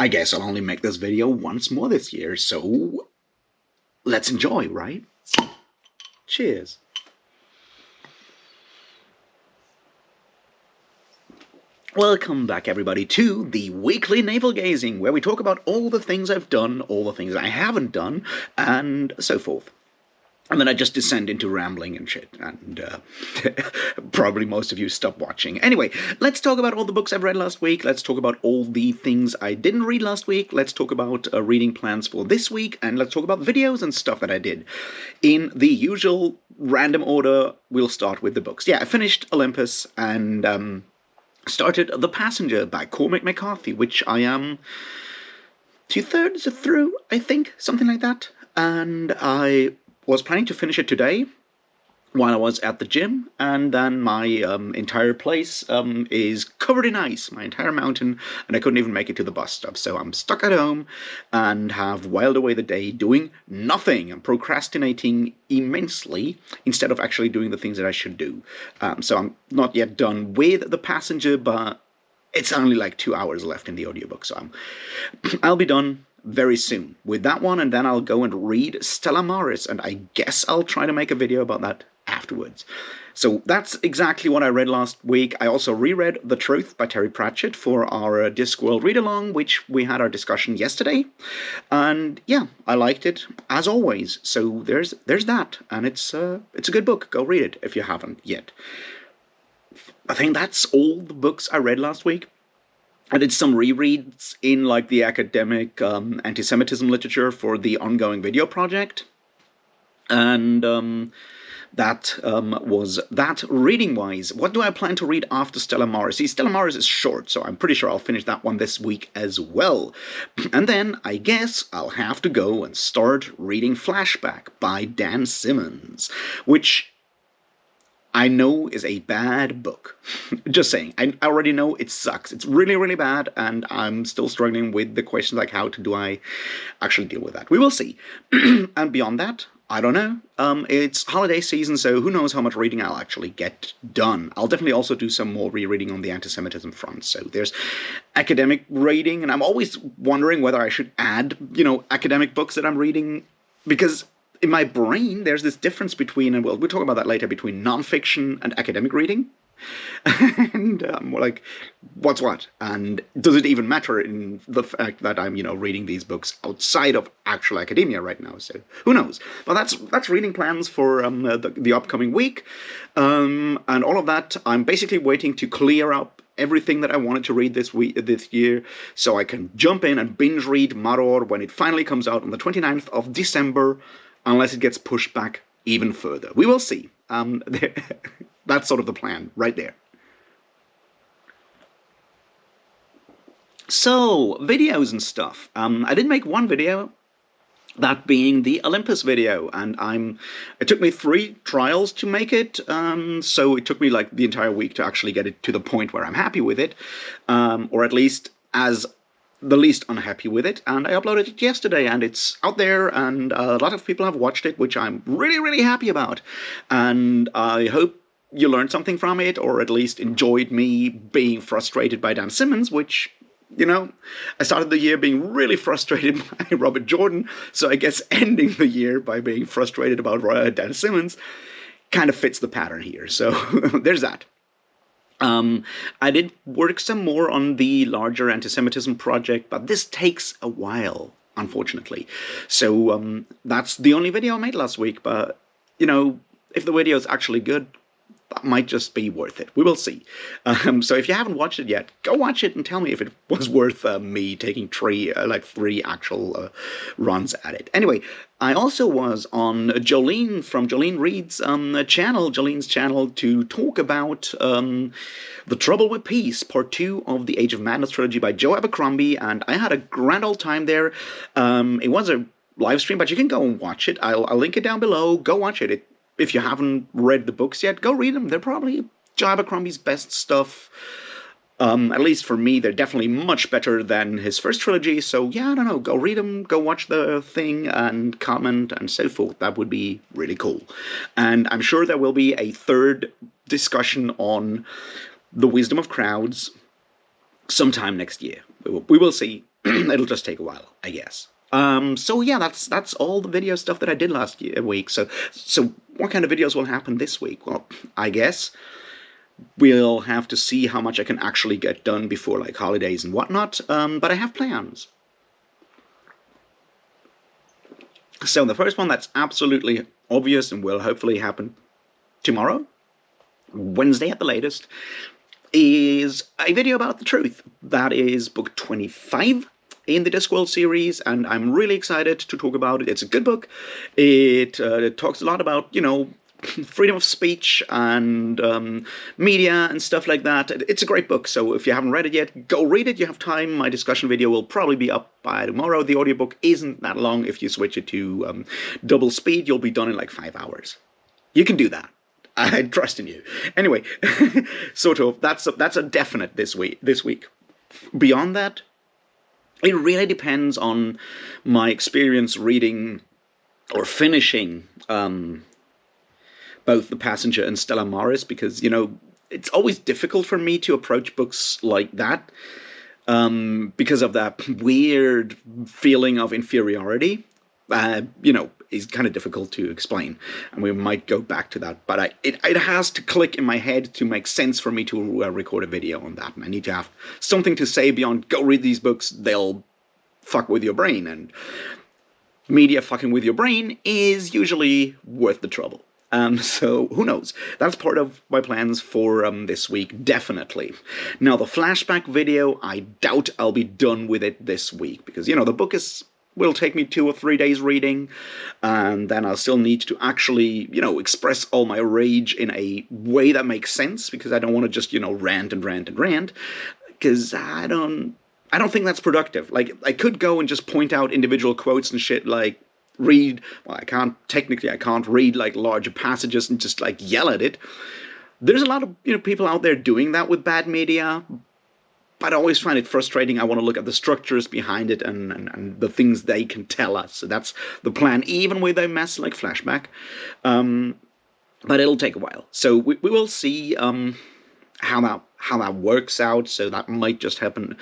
I guess I'll only make this video once more this year, so let's enjoy, right? Cheers. Welcome back, everybody, to the weekly navel-gazing, where we talk about all the things I've done, all the things I haven't done, and so forth. And then I just descend into rambling and shit, and probably most of you stop watching. Anyway, let's talk about all the books I've read last week. Let's talk about all the things I didn't read last week. Let's talk about reading plans for this week, and let's talk about videos and stuff that I did. In the usual random order, we'll start with the books. Yeah, I finished Olympus, and started The Passenger by Cormac McCarthy, which I am 2/3 through, I think, something like that. And I was planning to finish it today while I was at the gym, and then my entire place is covered in ice, my entire mountain, and I couldn't even make it to the bus stop. So I'm stuck at home and have whiled away the day doing nothing and procrastinating immensely instead of actually doing the things that I should do. So I'm not yet done with The Passenger, but it's only like 2 hours left in the audiobook, so I'll be done very soon with that one, and then I'll go and read Stella Maris, and I guess I'll try to make a video about that afterwards. So that's exactly what I read last week. I also reread The Truth by Terry Pratchett for our Discworld read-along, which we had our discussion yesterday, and yeah, I liked it, as always. So there's that, and it's a good book. Go read it if you haven't yet. I think that's all the books I read last week. I did some rereads in like the academic anti-Semitism literature for the ongoing video project, and that was that reading-wise. What do I plan to read after Stella Maris? See, Stella Maris is short, so I'm pretty sure I'll finish that one this week as well. And then I guess I'll have to go and start reading Flashback by Dan Simmons, which I know is a bad book. Just saying. I already know it sucks. It's really, really bad, and I'm still struggling with the question like, how do I actually deal with that? We will see. And beyond that, I don't know. It's holiday season, so who knows how much reading I'll actually get done. I'll definitely also do some more rereading on the anti-Semitism front. So there's academic reading, and I'm always wondering whether I should add, academic books that I'm reading, because in my brain, there's this difference between, and we'll talk about that later, between nonfiction and academic reading. And like, what's what? And does it even matter in the fact that I'm, reading these books outside of actual academia right now? So who knows? But that's reading plans for the upcoming week. And all of that, I'm basically waiting to clear up everything that I wanted to read this year, so I can jump in and binge read Maror when it finally comes out on the 29th of December. Unless it gets pushed back even further. We will see. That's sort of the plan, right there. So, videos and stuff. I did make one video, that being the Olympus video, and it took me 3 trials to make it, so it took me like the entire week to actually get it to the point where I'm happy with it, or at least as the least unhappy with it, and I uploaded it yesterday, and it's out there, and a lot of people have watched it, which I'm really, really happy about, and I hope you learned something from it, or at least enjoyed me being frustrated by Dan Simmons, which, I started the year being really frustrated by Robert Jordan, so I guess ending the year by being frustrated about Dan Simmons kind of fits the pattern here, so there's that. I did work some more on the larger anti-Semitism project, but this takes a while, unfortunately. So that's the only video I made last week, but, if the video is actually good, that might just be worth it. We will see. So if you haven't watched it yet, go watch it and tell me if it was worth me taking 3 actual runs at it. Anyway, I also was on Jolene from Jolene Reed's channel, Jolene's channel, to talk about The Trouble with Peace, Part 2 of the Age of Madness trilogy by Joe Abercrombie, and I had a grand old time there. It was a live stream, but you can go and watch it. I'll link it down below. Go watch it. If you haven't read the books yet, go read them. They're probably Joe Abercrombie's best stuff. At least for me, they're definitely much better than his first trilogy. So yeah, I don't know, go read them, go watch the thing, and comment, and so forth. That would be really cool. And I'm sure there will be a 3rd discussion on The Wisdom of Crowds sometime next year. We will see. it'll just take a while, I guess. So yeah, that's all the video stuff that I did last week. So what kind of videos will happen this week? Well, I guess we'll have to see how much I can actually get done before like holidays and whatnot. But I have plans. So the first one that's absolutely obvious and will hopefully happen tomorrow, Wednesday at the latest, is a video about the truth. That is book 25 in the Discworld series, and I'm really excited to talk about it. It's a good book. It talks a lot about, freedom of speech and media and stuff like that. It's a great book, so if you haven't read it yet, go read it. You have time. My discussion video will probably be up by tomorrow. The audiobook isn't that long. If you switch it to double speed, you'll be done in like 5 hours. You can do that. I trust in you. Anyway, sort of, that's a definite this week. Beyond that, it really depends on my experience reading or finishing both The Passenger and Stella Maris, because, it's always difficult for me to approach books like that because of that weird feeling of inferiority. Is kind of difficult to explain, and we might go back to that. But it has to click in my head to make sense for me to record a video on that. And I need to have something to say beyond, go read these books, they'll fuck with your brain. And media fucking with your brain is usually worth the trouble. So who knows? That's part of my plans for this week, definitely. Now, the flashback video, I doubt I'll be done with it this week, because, the book will take me 2 or 3 days reading, and then I'll still need to actually, express all my rage in a way that makes sense, because I don't want to just, rant and rant and rant, because I don't think that's productive. Like, I could go and just point out individual quotes and shit, like, I can't read, like, larger passages and just, like, yell at it. There's a lot of, people out there doing that with bad media, but I always find it frustrating. I want to look at the structures behind it and the things they can tell us. So that's the plan, even with a mess like flashback. But it'll take a while. So we will see how that works out. So that might just happen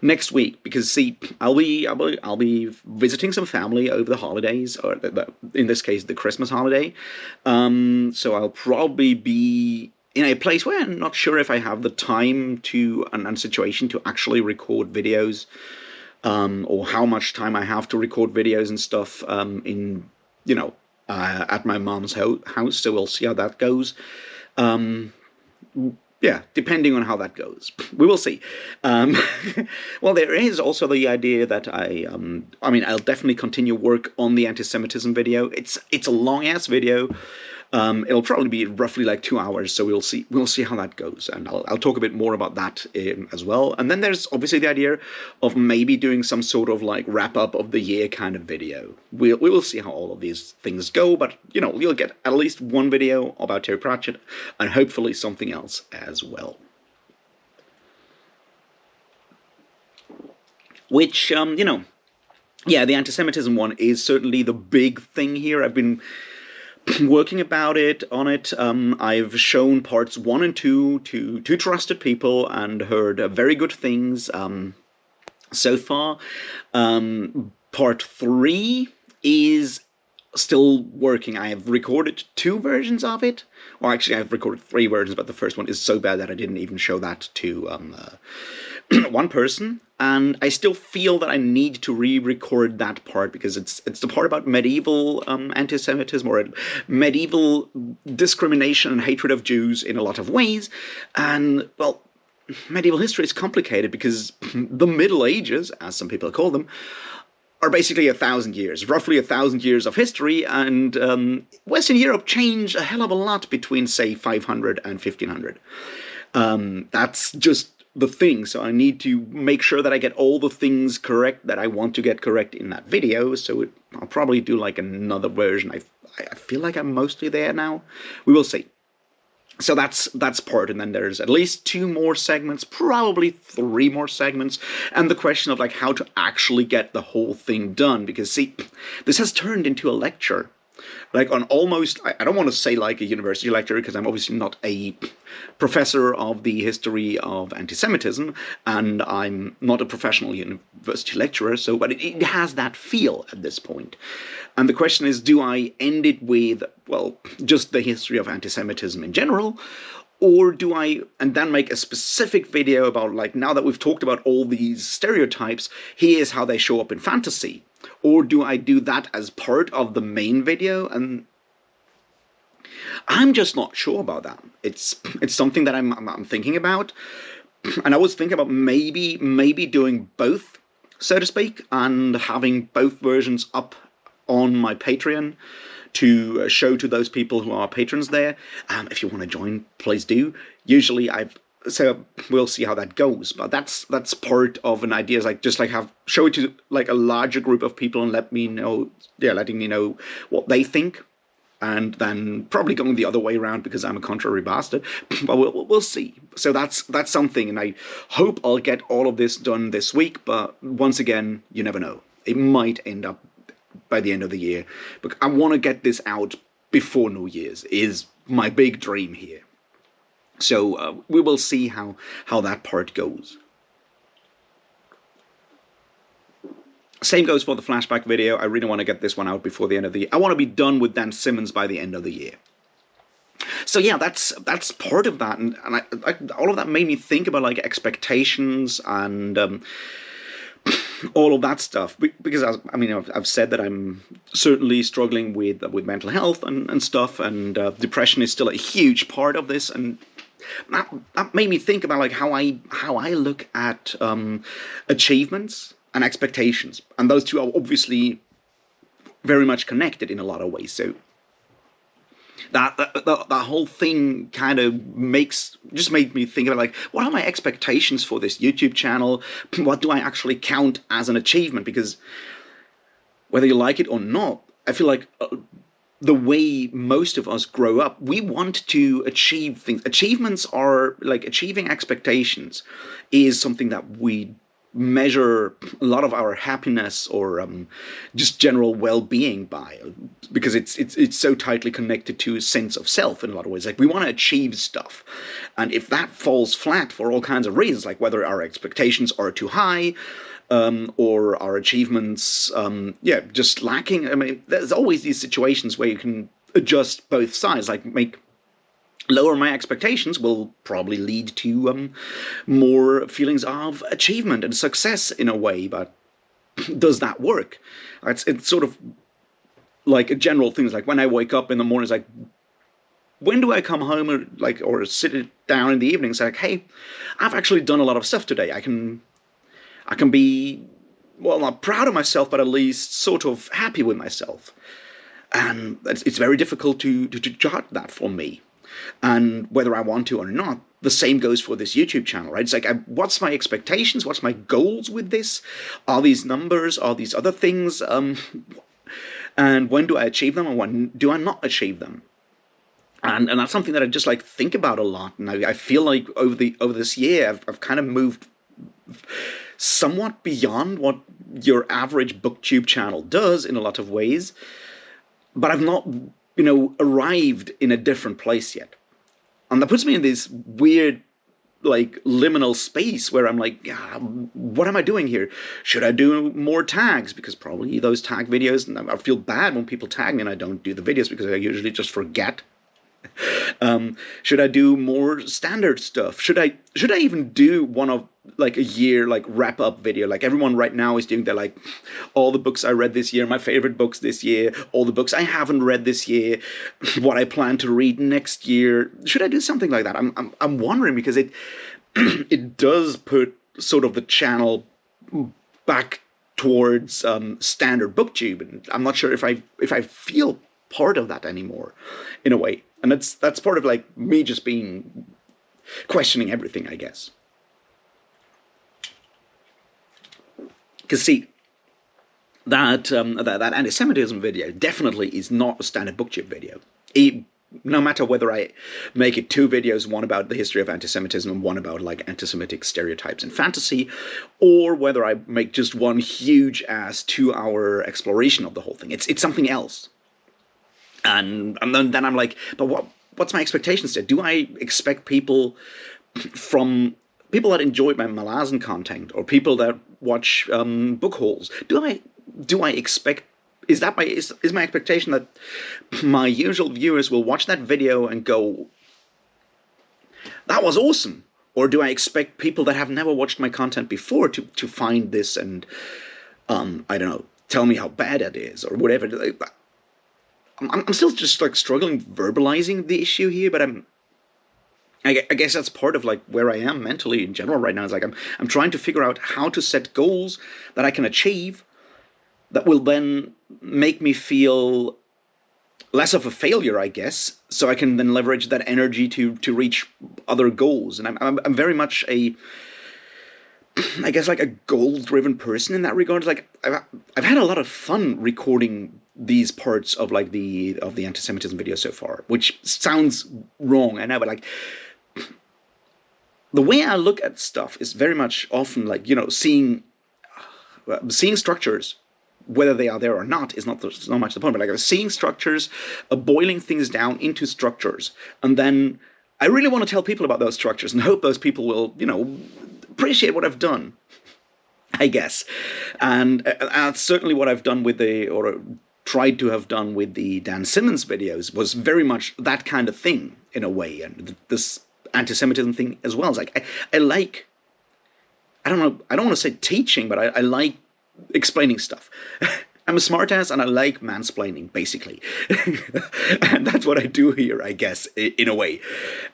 next week, because see, I'll be visiting some family over the holidays, or in this case the Christmas holiday. So I'll probably be in a place where I'm not sure if I have the time to and situation to actually record videos, or how much time I have to record videos and stuff at my mom's house. So we'll see how that goes. Yeah, depending on how that goes, we will see. Well, there is also the idea that I'll definitely continue work on the anti-Semitism video. It's a long ass video. It'll probably be roughly like 2 hours, so we'll see how that goes, and I'll talk a bit more about that as well. And then there's obviously the idea of maybe doing some sort of like wrap up of the year kind of video. We will see how all of these things go, but you'll get at least one video about Terry Pratchett, and hopefully something else as well. Which yeah, the anti-Semitism one is certainly the big thing here. I've been working on it. I've shown parts 1 and 2 to 2 trusted people and heard very good things so far. Part 3 is still working. I have recorded 2 versions of it. Well, actually, I've recorded 3 versions, but the first one is so bad that I didn't even show that to one person. And I still feel that I need to re-record that part, because it's the part about medieval anti-Semitism, or medieval discrimination and hatred of Jews in a lot of ways. And, well, medieval history is complicated because the Middle Ages, as some people call them, are basically 1,000 years, roughly 1,000 years of history, and Western Europe changed a hell of a lot between, say, 500 and 1500. That's just the thing, so I need to make sure that I get all the things correct that I want to get correct in that video, so I'll probably do like another version. I feel like I'm mostly there now. We will see. So that's part, and then there's at least 2 more segments, probably 3 more segments, and the question of like how to actually get the whole thing done, because see, this has turned into a lecture. like on almost, I don't want to say like a university lecturer, because I'm obviously not a professor of the history of anti-Semitism, and I'm not a professional university lecturer, so, but it has that feel at this point. And the question is, do I end it with, well, just the history of anti-Semitism in general, or do I, and then make a specific video about, like, now that we've talked about all these stereotypes, here's how they show up in fantasy? Or do I do that as part of the main video? And I'm just not sure about that. It's something that I'm thinking about, and I was thinking about maybe doing both, so to speak, and having both versions up on my Patreon to show to those people who are patrons there. If you want to join, please do. Usually so we'll see how that goes, but that's part of an idea, is like, just like show it to like a larger group of people and letting me know what they think, and then probably going the other way around because I'm a contrary bastard. But we'll see. So that's something, and I hope I'll get all of this done this week, but once again, you never know. It might end up by the end of the year, but I want to get this out before New Year's is my big dream here. So we will see how that part goes. Same goes for the flashback video. I really want to get this one out before the end of the year. I want to be done with Dan Simmons by the end of the year. So yeah, that's part of that, and all of that made me think about like expectations and all of that stuff, because I've said that I'm certainly struggling with mental health and stuff, and depression is still a huge part of this, and that made me think about like how I look at achievements and expectations, and those two are obviously very much connected in a lot of ways. So that whole thing kind of just made me think about like, what are my expectations for this YouTube channel? What do I actually count as an achievement? Because whether you like it or not, I feel like the way most of us grow up, we want to achieve things. Achievements are like, achieving expectations is something that we measure a lot of our happiness or just general well-being by, because it's so tightly connected to a sense of self in a lot of ways. Like, we want to achieve stuff, and if that falls flat for all kinds of reasons, like whether our expectations are too high, or our achievements just lacking, I mean, there's always these situations where you can adjust both sides, like lower my expectations will probably lead to more feelings of achievement and success in a way, but does that work? It's sort of like a general thing. It's like when I wake up in the morning, it's like, when do I come home or sit down in the evening and say, like, hey, I've actually done a lot of stuff today. I can be, well, not proud of myself, but at least sort of happy with myself. And it's very difficult to judge that for me. And whether I want to or not, the same goes for this YouTube channel, right? It's like, what's my expectations? What's my goals with this? Are these numbers? Are these other things? And when do I achieve them, and when do I not achieve them? And that's something that I just like think about a lot. And I feel like over this year, I've kind of moved somewhat beyond what your average booktube channel does in a lot of ways, but I've not arrived in a different place yet. And that puts me in this weird, like, liminal space where I'm like, what am I doing here? Should I do more tags? Because probably those tag videos, and I feel bad when people tag me and I don't do the videos because I usually just forget. Should I do more standard stuff? Should I even do one of like a year like wrap up video? Like everyone right now is doing their like all the books I read this year, my favorite books this year, all the books I haven't read this year, what I plan to read next year. Should I do something like that? I'm wondering, because it it does put sort of the channel back towards standard booktube, and I'm not sure if I feel part of that anymore in a way. And that's part of like me just being questioning everything, I guess. Because see, that anti-Semitism video definitely is not a standard booktube video. No matter whether I make it two videos, one about the history of anti-Semitism and one about like anti-Semitic stereotypes in fantasy, or whether I make just one huge ass 2-hour exploration of the whole thing, it's something else. And then I'm like, but what's my expectations there? Do I expect people from people that enjoy my Malazan content or people that watch book hauls? Do I expect is my expectation that my usual viewers will watch that video and go, that was awesome? Or do I expect people that have never watched my content before to find this and I don't know, tell me how bad it is or whatever? I'm still just like struggling verbalizing the issue here, but I guess that's part of like where I am mentally in general right now. Is like I'm trying to figure out how to set goals that I can achieve that will then make me feel less of a failure, I guess, so I can then leverage that energy to reach other goals. And I'm very much I guess like a goal-driven person in that regard. Like I've had a lot of fun recording these parts of like the anti-Semitism video so far, which sounds wrong, I know, but like the way I look at stuff is very much often like, seeing structures, whether they are there or not, is not much the point. But like seeing structures, boiling things down into structures, and then I really want to tell people about those structures and hope those people will, appreciate what I've done, I guess. And that's certainly what I've done or tried to have done with the Dan Simmons videos, was very much that kind of thing in a way, and this anti-Semitism thing as well. It's like I like, I don't know, I don't want to say teaching, but I like explaining stuff. I'm a smartass and I like mansplaining, basically. And that's what I do here, I guess, in a way.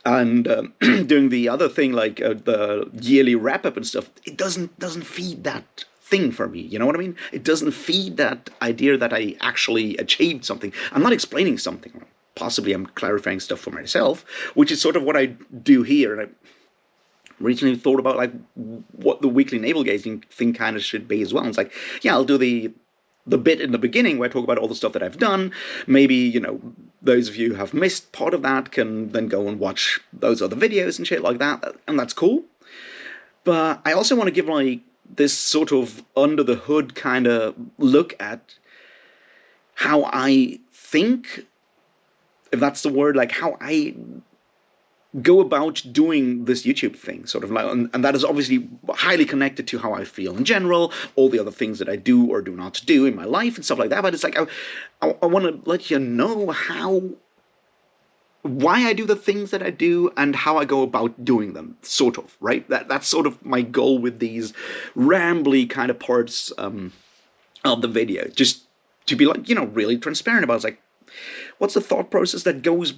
And doing the other thing, like the yearly wrap-up and stuff, it doesn't feed that thing for me, you know what I mean? It doesn't feed that idea that I actually achieved something. I'm not explaining something. Possibly I'm clarifying stuff for myself, which is sort of what I do here. And I originally thought about like what the weekly navel-gazing thing kind of should be as well. It's like, yeah, I'll do the bit in the beginning where I talk about all the stuff that I've done. Maybe, those of you who have missed part of that can then go and watch those other videos and shit like that, and that's cool. But I also want to give like this sort of under the hood kind of look at how I think, if that's the word, like how I go about doing this YouTube thing, sort of like, and that is obviously highly connected to how I feel in general, all the other things that I do or do not do in my life and stuff like that. But it's like I want to let you know why I do the things that I do and how I go about doing them, sort of, right? That's sort of my goal with these rambly kind of parts of the video, just to be like, really transparent about it. It's like, what's the thought process that goes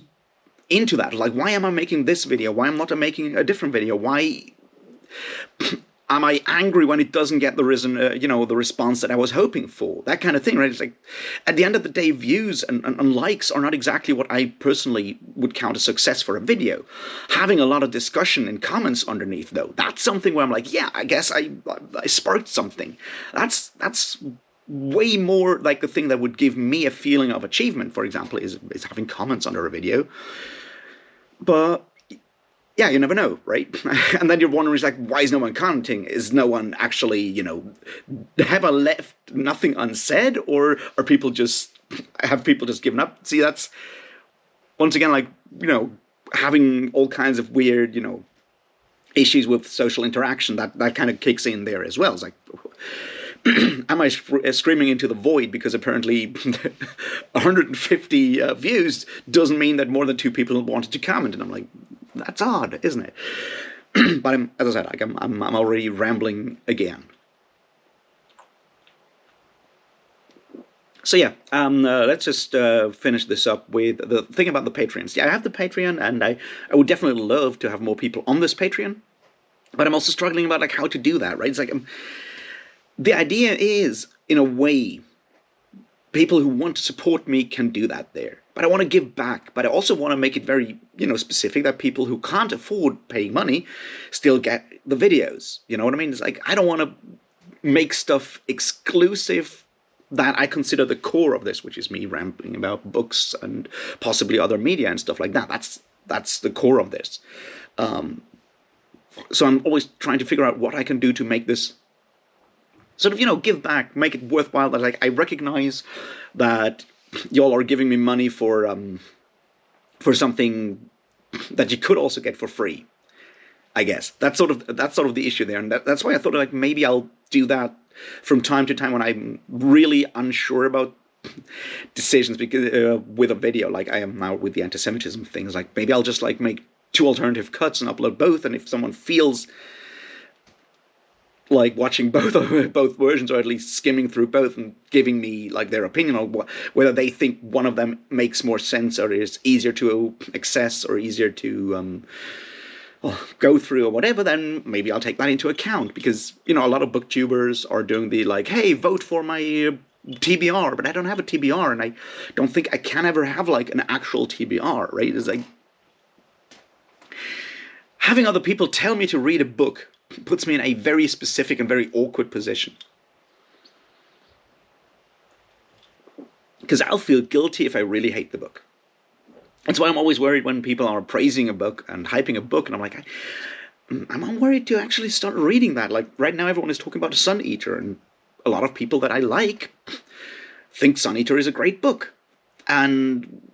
into that? Like, why am I making this video? Why am I not making a different video? Why am I angry when it doesn't get the response that I was hoping for? That kind of thing, right? It's like, at the end of the day, views and likes are not exactly what I personally would count as success for a video. Having a lot of discussion and comments underneath, though, that's something where I'm like, yeah, I guess I sparked something. That's way more like the thing that would give me a feeling of achievement, for example, is having comments under a video. But yeah, you never know, right? And then you're wondering, like, why is no one commenting? Is no one actually, have I left nothing unsaid, or have people just given up? See, that's once again like, having all kinds of weird, issues with social interaction that kind of kicks in there as well. It's like, am I screaming into the void because apparently 150 views doesn't mean that more than 2 people wanted to comment? And I'm like, that's odd, isn't it? But as I said, like, I'm already rambling again. So yeah, let's just finish this up with the thing about the Patreons. Yeah, I have the Patreon, and I would definitely love to have more people on this Patreon. But I'm also struggling about like how to do that, right? It's like the idea is, in a way, people who want to support me can do that there. But I want to give back. But I also want to make it very, specific that people who can't afford paying money still get the videos. You know what I mean? It's like, I don't want to make stuff exclusive that I consider the core of this, which is me rambling about books and possibly other media and stuff like that. That's the core of this. So I'm always trying to figure out what I can do to make this sort of, give back, make it worthwhile. That like I recognize that y'all are giving me money for something that you could also get for free. I guess that's sort of the issue there, and that's why I thought like maybe I'll do that from time to time when I'm really unsure about decisions because with a video like I am now with the anti-Semitism things. Like maybe I'll just like make two alternative cuts and upload both, and if someone feels like watching both versions, or at least skimming through both and giving me like their opinion on whether they think one of them makes more sense or is easier to access or easier to go through or whatever, then maybe I'll take that into account, because a lot of booktubers are doing the like, hey, vote for my TBR, but I don't have a TBR, and I don't think I can ever have like an actual TBR, right? It's like having other people tell me to read a book puts me in a very specific and very awkward position, because I'll feel guilty if I really hate the book. That's why I'm always worried when people are praising a book and hyping a book, and I'm like, I'm worried to actually start reading that. Like right now, everyone is talking about Sun Eater, and a lot of people that I like think Sun Eater is a great book, and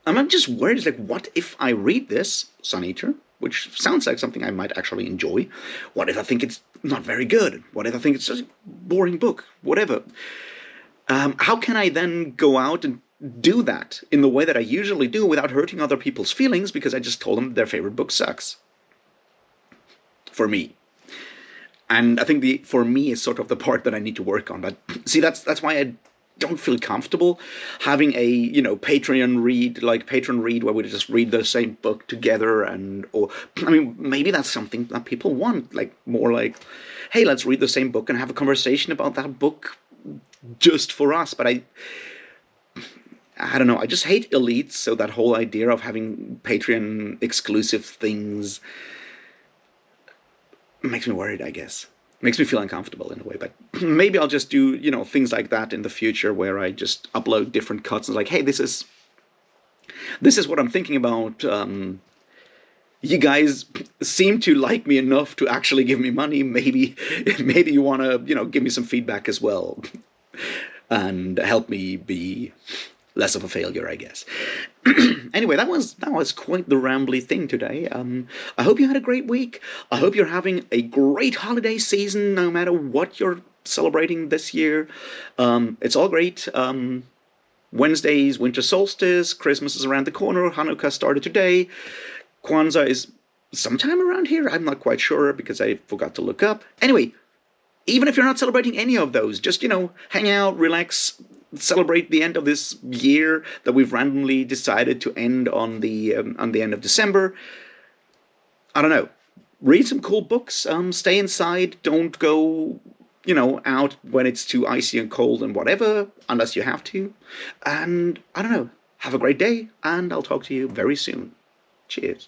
I'm just worried. It's like, what if I read this Sun Eater, which sounds like something I might actually enjoy? What if I think it's not very good? What if I think it's just a boring book? Whatever. How can I then go out and do that in the way that I usually do without hurting other people's feelings because I just told them their favorite book sucks? For me. And I think the for me is sort of the part that I need to work on. But see, that's why I don't feel comfortable having a patron read where we just read the same book together, or I mean maybe that's something that people want, like more like, hey, let's read the same book and have a conversation about that book just for us. But I don't know, I just hate elites, so that whole idea of having Patreon exclusive things makes me worried, I guess. Makes me feel uncomfortable in a way, but maybe I'll just do, things like that in the future where I just upload different cuts and like, hey, this is what I'm thinking about. You guys seem to like me enough to actually give me money. Maybe you want to, give me some feedback as well and help me be less of a failure, I guess. Anyway, that was quite the rambly thing today. I hope you had a great week. I hope you're having a great holiday season, no matter what you're celebrating this year. It's all great. Wednesday's winter solstice, Christmas is around the corner, Hanukkah started today, Kwanzaa is sometime around here, I'm not quite sure because I forgot to look up. Anyway, even if you're not celebrating any of those, just, hang out, relax, celebrate the end of this year that we've randomly decided to end on the end of December. I don't know. Read some cool books. Stay inside. Don't go, out when it's too icy and cold and whatever, unless you have to. And I don't know. Have a great day, and I'll talk to you very soon. Cheers.